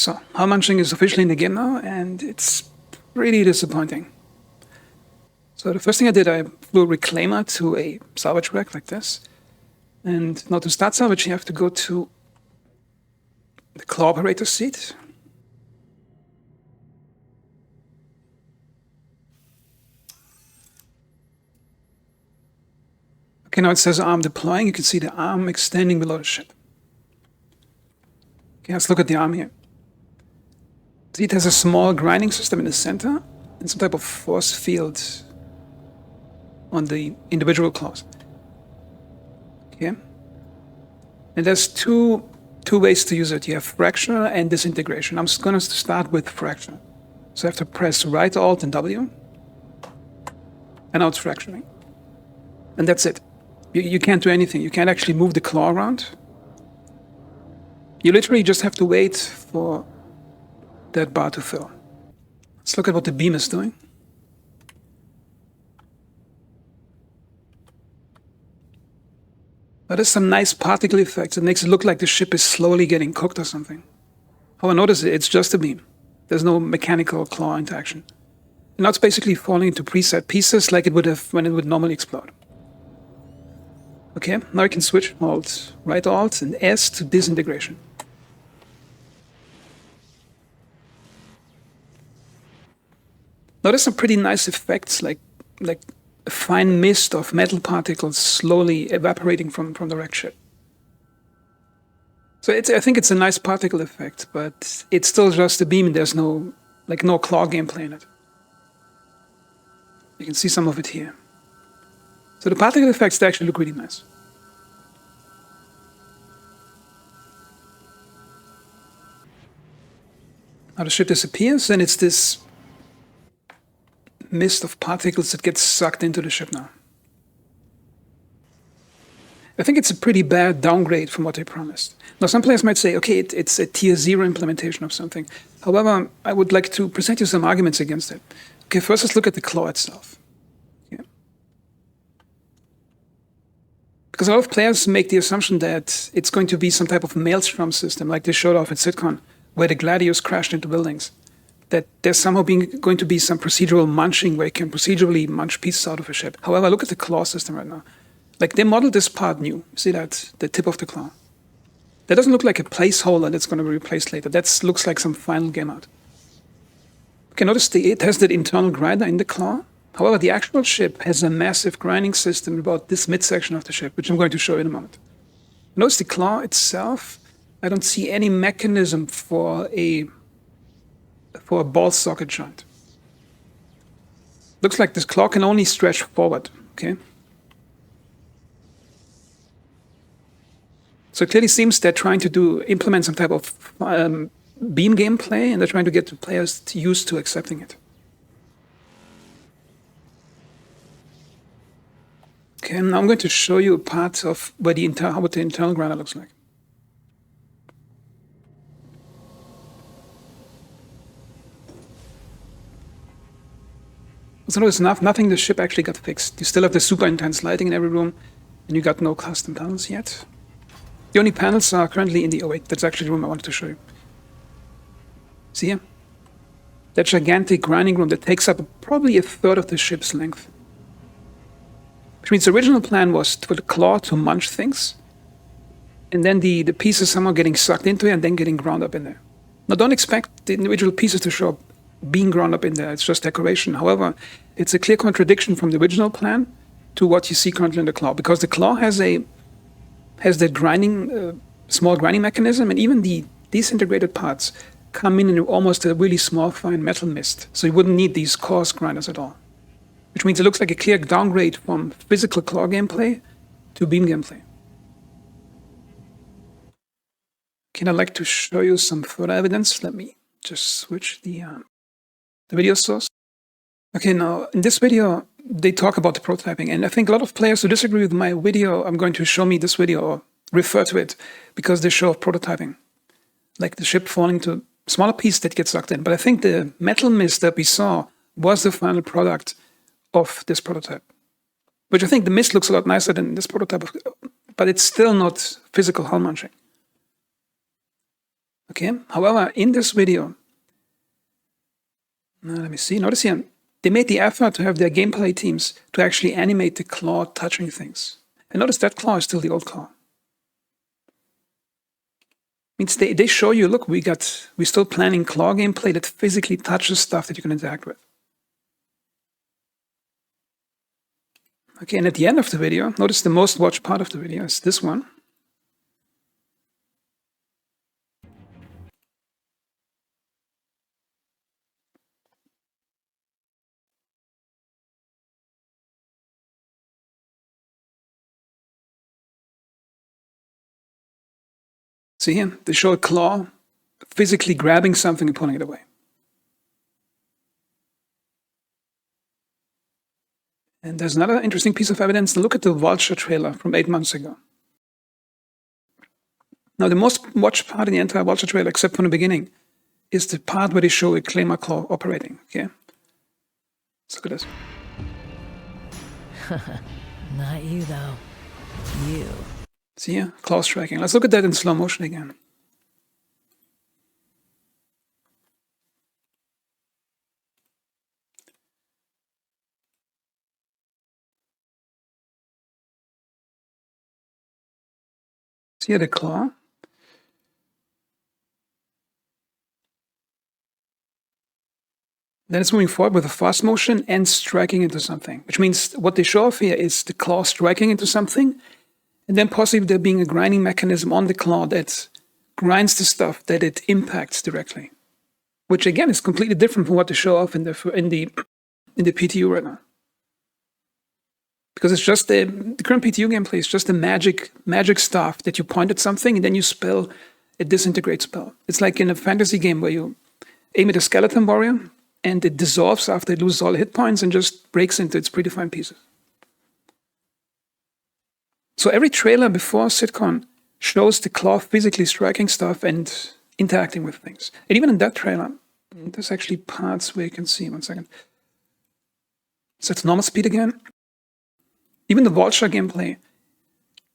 So, hull munching is officially in the game now, and it's pretty disappointing. So the first thing I did, I flew a reclaimer to a salvage rack like this. And now to start salvage, you have to go to the claw operator seat. Okay, now it says arm deploying. You can see the arm extending below the ship. Okay, let's look at the arm here. See, it has a small grinding system in the center and some type of force field on the individual claws. Okay. And there's two ways to use it. You have fracture and disintegration. I'm just going to start with fracture. So I have to press right Alt and W. And now it's fracturing. And that's it. You can't do anything. You can't actually move the claw around. You literally just have to wait for that bar to fill. Let's look at what the beam is doing. Now, there's some nice particle effects. It makes it look like the ship is slowly getting cooked or something. However, notice it's just a beam. There's no mechanical claw interaction. And now it's basically falling into preset pieces like it would have when it would normally explode. Okay, now I can switch Alt, right Alt, and S to disintegration. Now there's some pretty nice effects, like a fine mist of metal particles slowly evaporating from the wreck ship. So I think it's a nice particle effect, but it's still just a beam and there's no claw gameplay in it. You can see some of it here. So the particle effects, they actually look really nice. Now the ship disappears and it's this mist of particles that gets sucked into the ship now. I think it's a pretty bad downgrade from what they promised. Now some players might say, okay, it's a tier 0 implementation of something. However, I would like to present you some arguments against it. Okay, first let's look at the claw itself. Yeah. Because a lot of players make the assumption that it's going to be some type of maelstrom system like they showed off at CitCon, where the gladiators crashed into buildings. That there's somehow going to be some procedural munching where you can procedurally munch pieces out of a ship. However, look at the claw system right now. Like, they modeled this part new. See that? The tip of the claw. That doesn't look like a placeholder that's going to be replaced later. That looks like some final game out. Okay, notice it has that internal grinder in the claw. However, the actual ship has a massive grinding system about this midsection of the ship, which I'm going to show you in a moment. Notice the claw itself. I don't see any mechanism for a ball socket joint. Looks like this claw can only stretch forward, okay? So it clearly seems they're trying to implement some type of beam gameplay, and they're trying to get the players used to accepting it. Okay, and now I'm going to show you a part of what the internal grinder looks like. So notice nothing in the ship actually got fixed. You still have the super intense lighting in every room, and you got no custom panels yet. The only panels are currently in the... Oh wait, that's actually the room I wanted to show you. See here? That gigantic grinding room that takes up probably a third of the ship's length. Which means the original plan was for the claw to munch things, and then the pieces somehow getting sucked into it and then getting ground up in there. Now don't expect the individual pieces to show up being ground up in there. It's just decoration. However, it's a clear contradiction from the original plan to what you see currently in the claw, because the claw has that grinding, small grinding mechanism, and even the disintegrated parts come in almost a really small, fine metal mist. So you wouldn't need these coarse grinders at all. Which means it looks like a clear downgrade from physical claw gameplay to beam gameplay. Okay, I'd like to show you some further evidence. Let me just switch the video source. Okay, now in this video, they talk about the prototyping, and I think a lot of players who disagree with my video are going to show me this video or refer to it because they show off prototyping, like the ship falling to a smaller piece that gets sucked in. But I think the metal mist that we saw was the final product of this prototype, which I think the mist looks a lot nicer than this prototype, but it's still not physical hull munching. Okay. However, in this video, let me see, notice here, they made the effort to have their gameplay teams to actually animate the claw touching things. And notice that claw is still the old claw. Means they show you, look, we're still planning claw gameplay that physically touches stuff that you can interact with. Okay, and at the end of the video, notice the most watched part of the video is this one. See here, they show a claw physically grabbing something and pulling it away. And there's another interesting piece of evidence. Look at the Vulture trailer from 8 months ago. Now, the most watched part in the entire Vulture trailer, except from the beginning, is the part where they show a Claymore claw operating. Okay, let's look at this. Not you, though. You. See here, claw striking. Let's look at that in slow motion again. See here the claw. Then it's moving forward with a fast motion and striking into something, which means what they show off here is the claw striking into something, and then possibly there being a grinding mechanism on the claw that grinds the stuff that it impacts directly, which again is completely different from what they show off in the PTU right now. Because it's just the current PTU gameplay is just the magic stuff that you point at something and then you spell a disintegrate spell. It's like in a fantasy game where you aim at a skeleton warrior and it dissolves after it loses all hit points and just breaks into its predefined pieces. So every trailer before SitCon shows the claw physically striking stuff and interacting with things. And even in that trailer, there's actually parts where you can see, 1 second. So it's normal speed again. Even the Vulture gameplay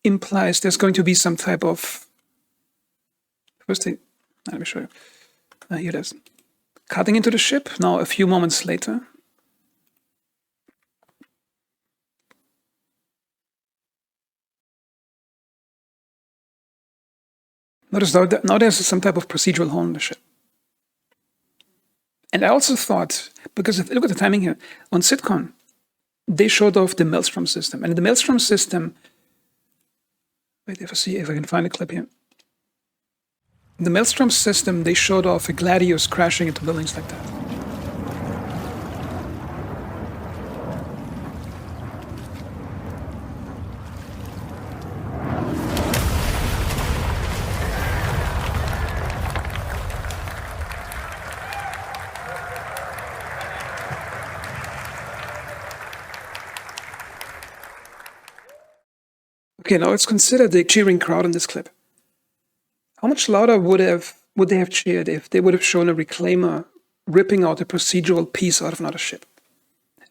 implies there's going to be some type of, let me show you. Here it is. Cutting into the ship, now a few moments later. Notice now there's some type of procedural hole in the ship. And I also thought, because if you look at the timing here, on SitCon, they showed off the Maelstrom system. And in the Maelstrom system, wait, if I can find a clip here. In the Maelstrom system, they showed off a Gladius crashing into buildings like that. Okay, now let's consider the cheering crowd in this clip. How much louder would they have cheered if they would have shown a reclaimer ripping out a procedural piece out of another ship?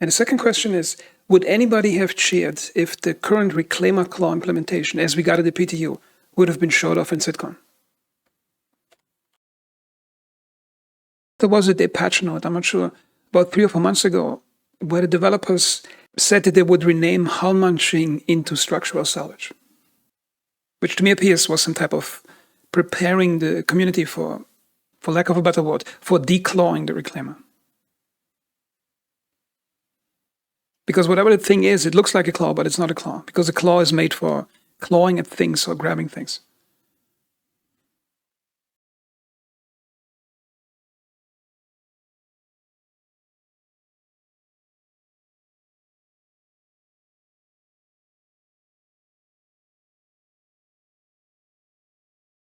And the second question is, would anybody have cheered if the current reclaimer claw implementation, as we got at the PTU, would have been showed off in SitCon? There was a patch note, I'm not sure, about 3 or 4 months ago, where the developers said that they would rename hull munching into structural salvage, which to me appears was some type of preparing the community for lack of a better word, for declawing the reclaimer. Because whatever the thing is, it looks like a claw, but it's not a claw, because a claw is made for clawing at things or grabbing things.